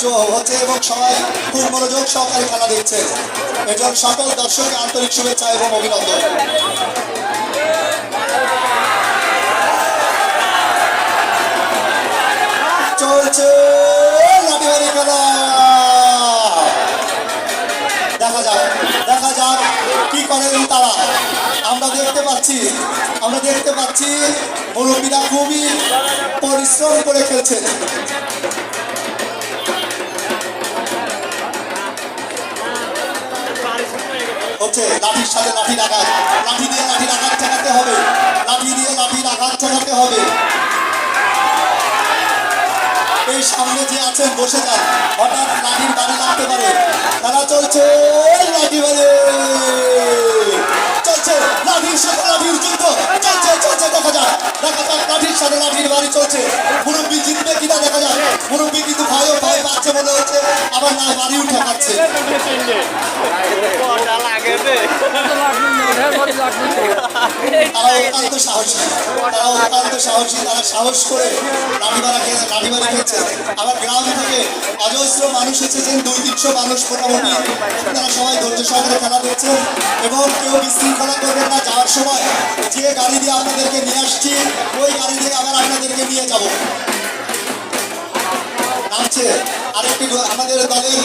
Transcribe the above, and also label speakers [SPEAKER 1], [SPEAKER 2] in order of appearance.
[SPEAKER 1] হচ্ছে এবং সবাই খুব মনোযোগ সহকারে খেলা দেখছে। এজন্য সকল দর্শককে আন্তরিক শুভেচ্ছা এবং অভিনন্দন। চলছে লাঠিবাড়ি খেলা, দেখা যাক কি করেন তারা। আমরা দেখতে পাচ্ছি মুরব্বীরা খুবই পরিশ্রম করে খেলছেন। হচ্ছে লাঠির সাথে লাঠির আঘাত, লাঠি দিয়ে লাঠির আঘাত ঠেকাতে হবে, এই সামনে যে আছেন বসে যান, হঠাৎ লাঠির বাড়ি লাগতে পারে। খেলা চলছে, লাঠি বাড়ি চলছে, লাঠির সাথে লাঠির যুদ্ধ চলছে। দেখা যাক লাঠির সাথে লাঠির বাড়ি চলছে। মুরব্বী জিতবে কিনা দেখা যাক। মুরব্বী কিন্তু ভয় পাচ্ছে মনে হচ্ছে, আবার না বাড়ি উঠে পাচ্ছে। তারা অত্যন্ত সাহসী, তারা সাহস করে লাঠিবাড়ি খেলছে। আবার গ্রাম থেকে অজস্র মানুষ এসেছেন, 200-300 মানুষ মোটামুটি। তারা সবাই ধৈর্য সহকারে খেলা দেখছেন এবং কেউ বিশৃঙ্খলা করবেন না। যাওয়ার সময় যে গাড়ি দিয়ে আপনাদেরকে নিয়ে আসছি, ওই গাড়ি দিয়ে আবার আপনাদেরকে নিয়ে যাব। নামছে আরেকটি আমাদের দলের